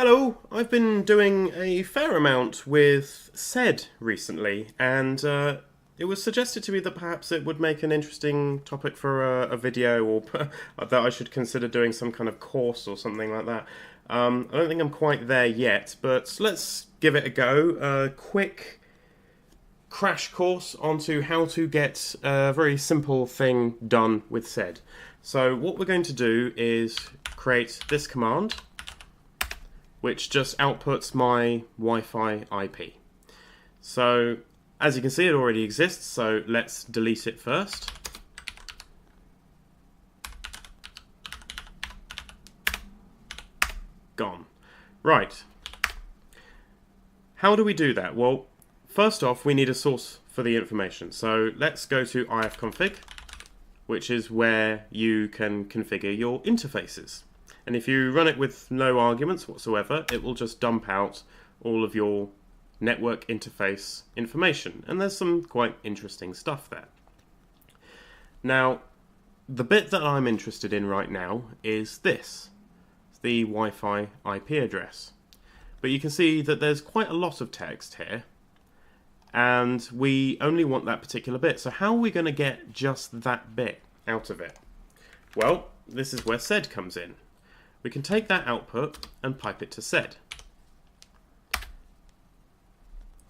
Hello, I've been doing a fair amount with SED recently, and it was suggested to me that perhaps it would make an interesting topic for a video, or that I should consider doing some kind of course or something like that. I don't think I'm quite there yet, but let's give it a go. A quick crash course onto how to get a very simple thing done with SED. So what we're going to do is create this command, which just outputs my Wi-Fi IP. So, as you can see, it already exists, so let's delete it first. Gone. Right. How do we do that? Well, first off, we need a source for the information. So let's go to ifconfig, which is where you can configure your interfaces. And if you run it with no arguments whatsoever, it will just dump out all of your network interface information. And there's some quite interesting stuff there. Now, the bit that I'm interested in right now is this. It's the Wi-Fi IP address. But you can see that there's quite a lot of text here, and we only want that particular bit. So how are we going to get just that bit out of it? Well, this is where SED comes in. We can take that output and pipe it to SED.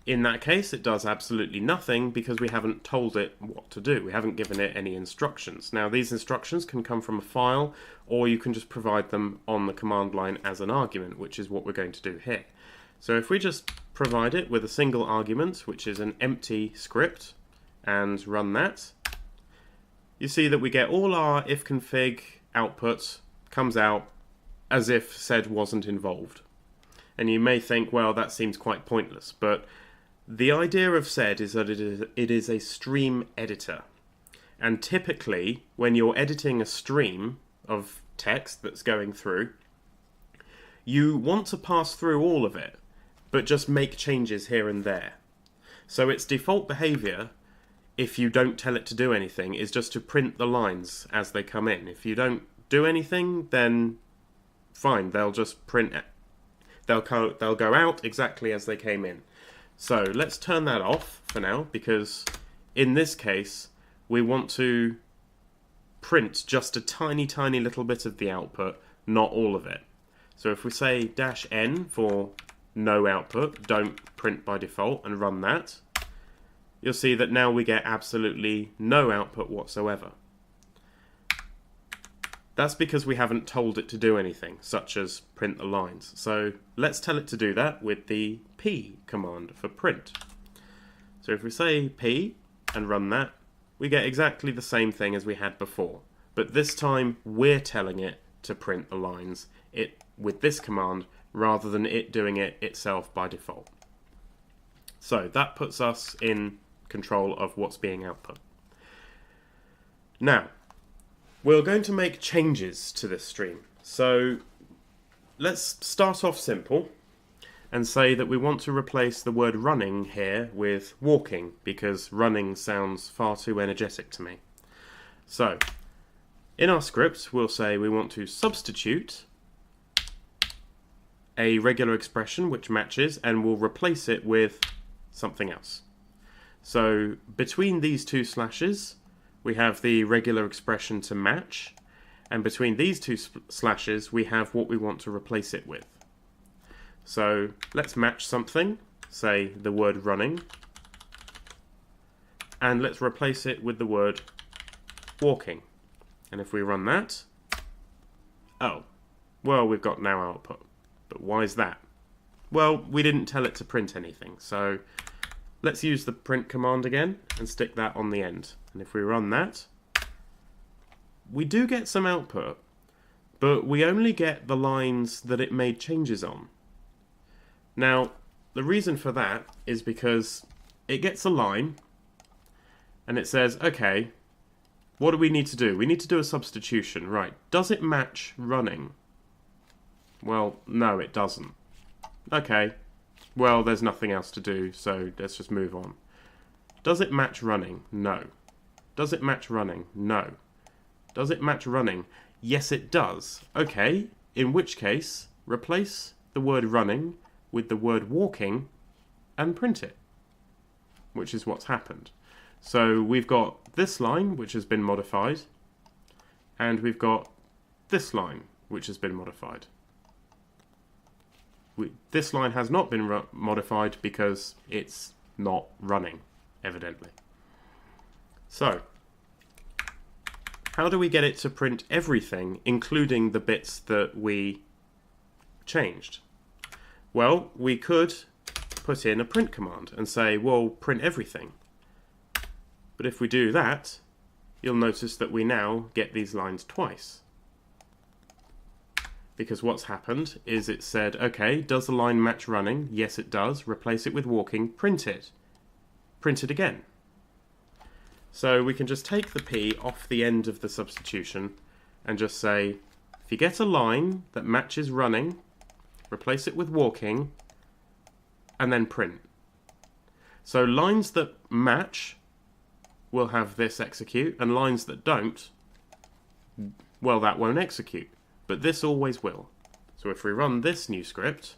In that case, it does absolutely nothing because we haven't told it what to do. We haven't given it any instructions. Now, these instructions can come from a file, or you can just provide them on the command line as an argument, which is what we're going to do here. So if we just provide it with a single argument, which is an empty script, and run that, you see that we get all our ifconfig output comes out as if SED wasn't involved. And you may think, well, that seems quite pointless, but the idea of SED is that it is a stream editor. And typically, when you're editing a stream of text that's going through, you want to pass through all of it, but just make changes here and there. So its default behavior, if you don't tell it to do anything, is just to print the lines as they come in. If you don't do anything, then fine, they'll just print it. They'll go out exactly as they came in. So let's turn that off for now, because in this case we want to print just a tiny little bit of the output, not all of it. So if we say -n for no output, don't print by default, and run that, you'll see that now we get absolutely no output whatsoever. That's because we haven't told it to do anything, such as print the lines. So let's tell it to do that with the p command for print. So if we say p and run that, we get exactly the same thing as we had before. But this time we're telling it to print the lines with this command rather than it doing it itself by default. So that puts us in control of what's being output. Now, we're going to make changes to this stream. So let's start off simple and say that we want to replace the word running here with walking, because running sounds far too energetic to me. So in our script, we'll say we want to substitute a regular expression which matches, and we'll replace it with something else. So between these two slashes, we have the regular expression to match, and between these two slashes we have what we want to replace it with. So let's match something, say the word running, and let's replace it with the word walking. And if we run that, oh, well, we've got no output. But why is that? Well, we didn't tell it to print anything, so let's use the print command again and stick that on the end. And if we run that, we do get some output, but we only get the lines that it made changes on. Now, the reason for that is because it gets a line and it says, okay, what do we need to do? We need to do a substitution, right? Does it match running? Well, no, it doesn't. Okay, well, there's nothing else to do, so let's just move on. Does it match running? No. Does it match running? No. Does it match running? Yes, it does. Okay, in which case, replace the word running with the word walking and print it, which is what's happened. So we've got this line, which has been modified, and we've got this line, which has been modified. This line has not been modified because it's not running, evidently. So, how do we get it to print everything, including the bits that we changed? Well, we could put in a print command and say, well, print everything. But if we do that, you'll notice that we now get these lines twice. Because what's happened is it said, okay, does the line match running? Yes, it does. Replace it with walking. Print it. Print it again. So we can just take the P off the end of the substitution and just say, if you get a line that matches running, replace it with walking, and then print. So lines that match will have this execute, and lines that don't, well, that won't execute. But this always will. So if we run this new script,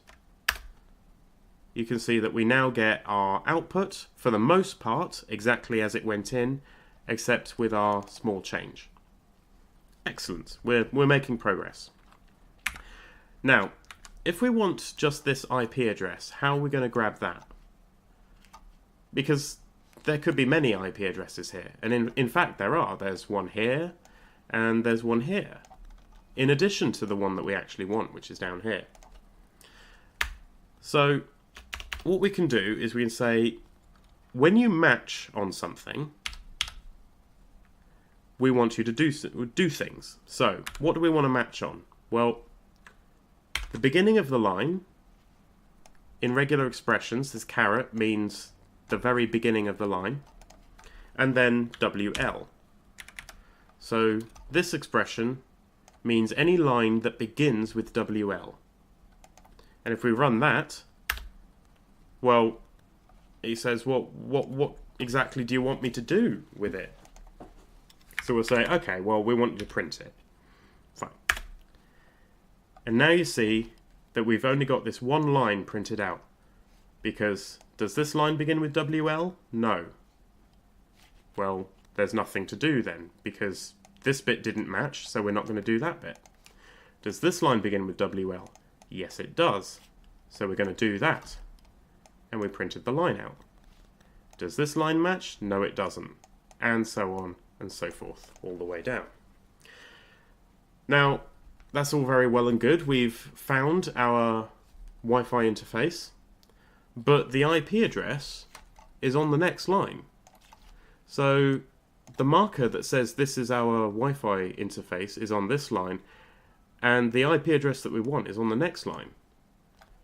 you can see that we now get our output, for the most part, exactly as it went in, except with our small change. Excellent. We're making progress. Now, if we want just this IP address, how are we going to grab that? Because there could be many IP addresses here. And in fact, there are. There's one here, and there's one here, in addition to the one that we actually want, which is down here. So what we can do is we can say, when you match on something, we want you to do things. So what do we want to match on? Well, the beginning of the line, in regular expressions, this caret means the very beginning of the line, and then WL. So this expression means any line that begins with WL. And if we run that, well, he says, well, what exactly do you want me to do with it? So we'll say, okay, well, we want you to print it. Fine. And now you see that we've only got this one line printed out. Because does this line begin with WL? No. Well, there's nothing to do then, because this bit didn't match, so we're not going to do that bit. Does this line begin with WL? Yes, it does. So we're going to do that. And we printed the line out. Does this line match? No, it doesn't. And so on and so forth, all the way down. Now, that's all very well and good. We've found our Wi-Fi interface, but the IP address is on the next line. So the marker that says this is our Wi-Fi interface is on this line, and the IP address that we want is on the next line.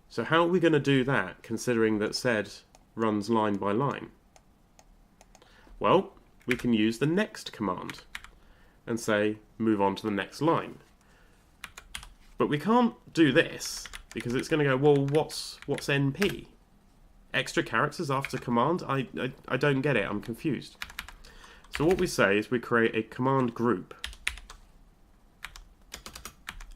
So how are we going to do that, considering that sed runs line by line? Well, we can use the next command and say move on to the next line. But we can't do this because it's going to go, well, what's NP? Extra characters after command? I don't get it. I'm confused. So what we say is we create a command group.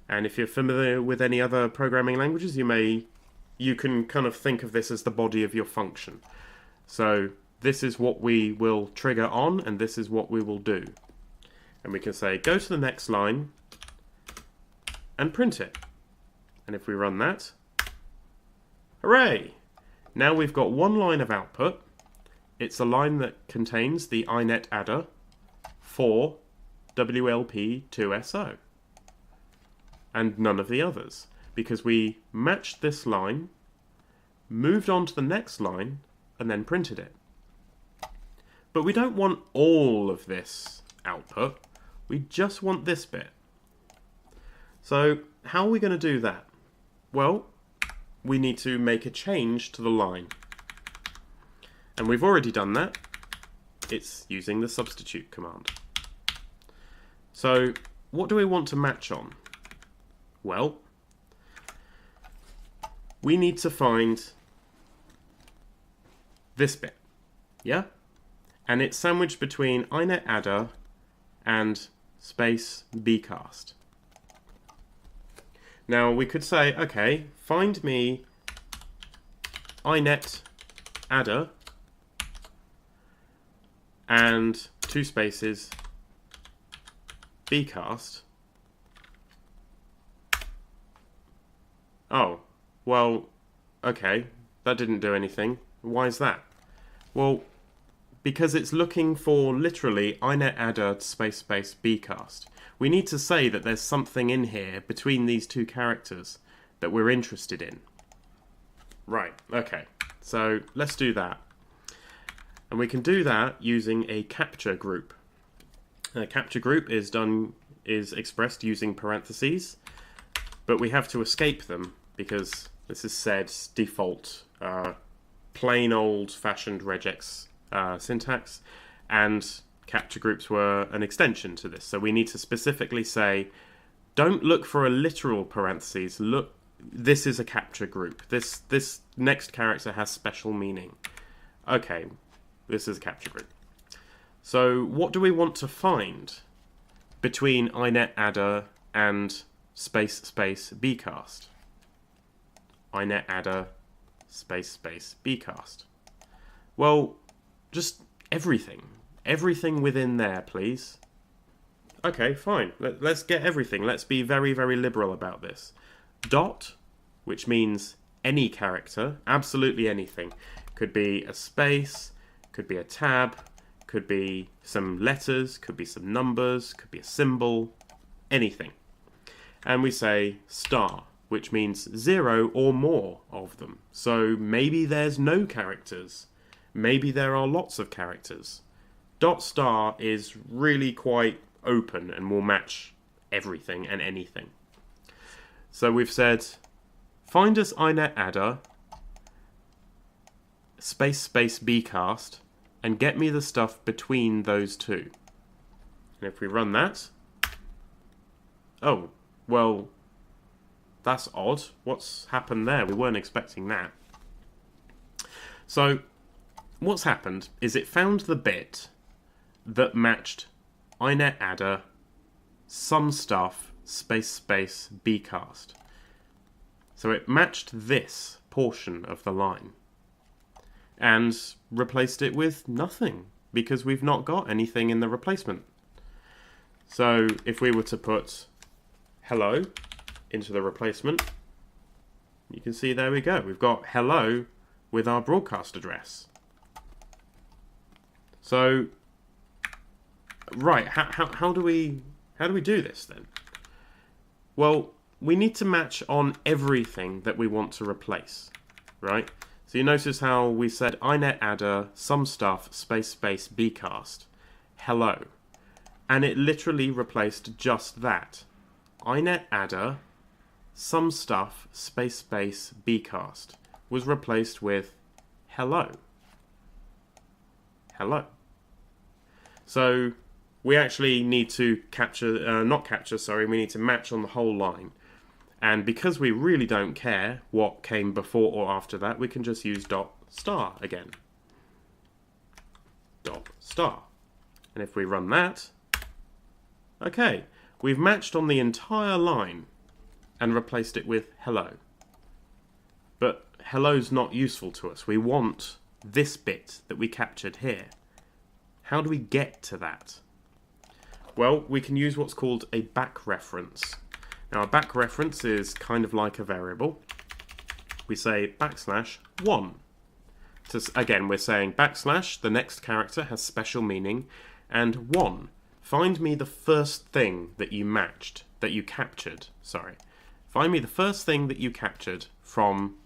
And if you're familiar with any other programming languages, you can kind of think of this as the body of your function. So this is what we will trigger on, and this is what we will do. And we can say, go to the next line and print it. And if we run that, hooray! Now we've got one line of output. It's a line that contains the inet adder for WLP2SO. And none of the others. Because we matched this line, moved on to the next line, and then printed it. But we don't want all of this output. We just want this bit. So how are we going to do that? Well, we need to make a change to the line. And we've already done that. It's using the substitute command. So what do we want to match on? Well, we need to find this bit. Yeah? And it's sandwiched between inet adder and space bcast. Now we could say, okay, find me inet adder and 2 spaces bcast. Oh, well, okay, that didn't do anything. Why is that? Well, because it's looking for literally inet adder space bcast. We need to say that there's something in here between these 2 characters that we're interested in. Right, okay, so let's do that. And we can do that using a capture group. A capture group is expressed using parentheses, but we have to escape them because this is sed's default plain old-fashioned regex syntax, and capture groups were an extension to this. So we need to specifically say, don't look for a literal parentheses. Look, this is a capture group. This next character has special meaning. Okay, this is a capture group. So what do we want to find between inet adder and space bcast? Inet adder space bcast. Well, just everything. Everything within there, please. Okay, fine. Let's get everything. Let's be very, very liberal about this. Dot, which means any character, absolutely anything. Could be a space, could be a tab, could be some letters, could be some numbers, could be a symbol, anything. And we say star, which means 0 or more of them. So maybe there's no characters. Maybe there are lots of characters. Dot star is really quite open and will match everything and anything. So we've said, find us inet adder, space bcast, and get me the stuff between those 2. And if we run that, oh, well, that's odd. What's happened there? We weren't expecting that. So what's happened is it found the bit that matched inet adder some stuff space bcast. So it matched this portion of the line and replaced it with nothing because we've not got anything in the replacement. So if we were to put hello into the replacement, you can see there we go. We've got hello with our broadcast address. So, right, how do we do this then? Well, we need to match on everything that we want to replace, right? So you notice how we said inet adder some stuff space bcast hello, and it literally replaced just that. Inet adder some stuff space bcast was replaced with hello. Hello. So we actually need to we need to match on the whole line. And because we really don't care what came before or after that, we can just use dot star again. Dot star. And if we run that, okay, we've matched on the entire line and replaced it with hello. But hello's not useful to us. We want this bit that we captured here. How do we get to that? Well, we can use what's called a back reference. Now, a back reference is kind of like a variable. We say \1. Again, we're saying \, the next character has special meaning, and 1. Find me the first thing that you captured. Find me the first thing that you captured from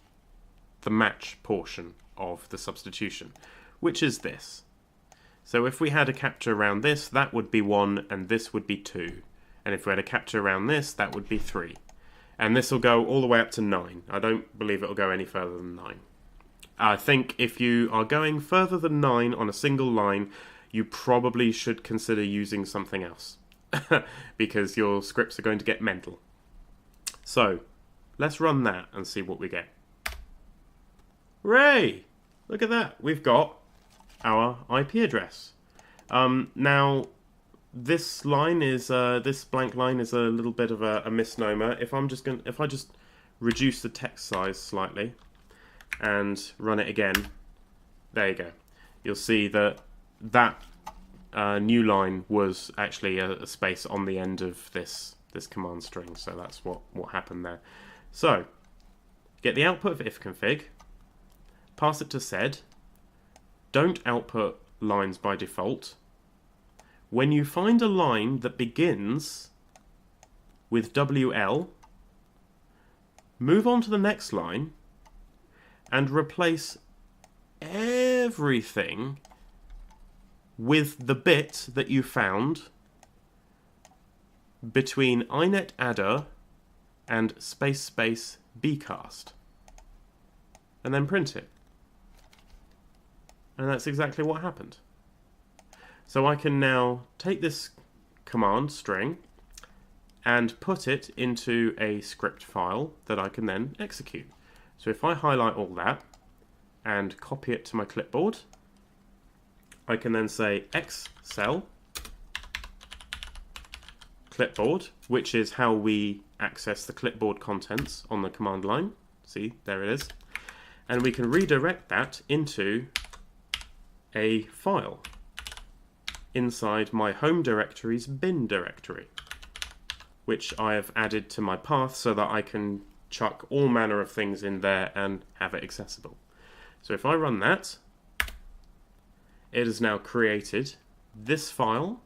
the match portion of the substitution, which is this. So if we had a capture around this, that would be 1, and this would be 2. And if we had a capture around this, that would be 3. And this will go all the way up to 9. I don't believe it will go any further than 9. I think if you are going further than 9 on a single line, you probably should consider using something else. Because your scripts are going to get mental. So, let's run that and see what we get. Hooray! Look at that. We've got our IP address. Now, this line is this blank line is a little bit of a misnomer. If I just reduce the text size slightly and run it again, there you go. You'll see that new line was actually a space on the end of this command string. So that's what happened there. So get the output of ifconfig, pass it to sed. Don't output lines by default. When you find a line that begins with WL, move on to the next line and replace everything with the bit that you found between inetAddr and space bcast, and then print it. And that's exactly what happened. So I can now take this command string and put it into a script file that I can then execute. So if I highlight all that and copy it to my clipboard, I can then say xcel clipboard, which is how we access the clipboard contents on the command line. See, there it is. And we can redirect that into a file inside my home directory's bin directory, which I have added to my path so that I can chuck all manner of things in there and have it accessible. So if I run that, it has now created this file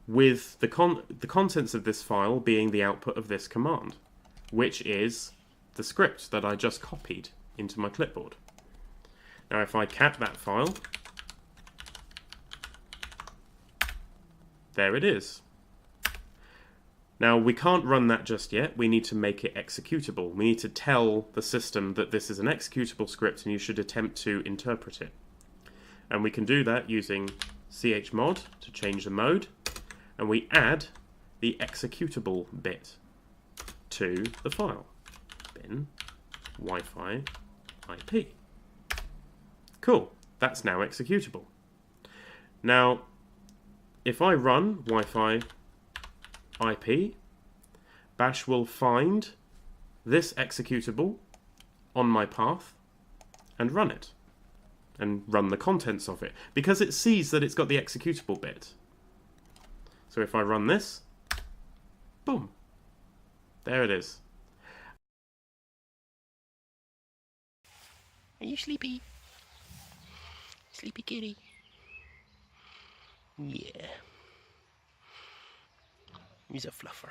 with the contents of this file being the output of this command, which is the script that I just copied into my clipboard. Now if I cat that file, there it is. Now we can't run that just yet. We need to make it executable. We need to tell the system that this is an executable script and you should attempt to interpret it. And we can do that using chmod to change the mode, and we add the executable bit to the file. Bin Wi-Fi IP. Cool, that's now executable. Now, if I run Wi-Fi IP, Bash will find this executable on my path and run it, and run the contents of it, because it sees that it's got the executable bit. So if I run this, boom, there it is. Are you sleepy? Sleepy kitty? Yeah. He's a fluffer.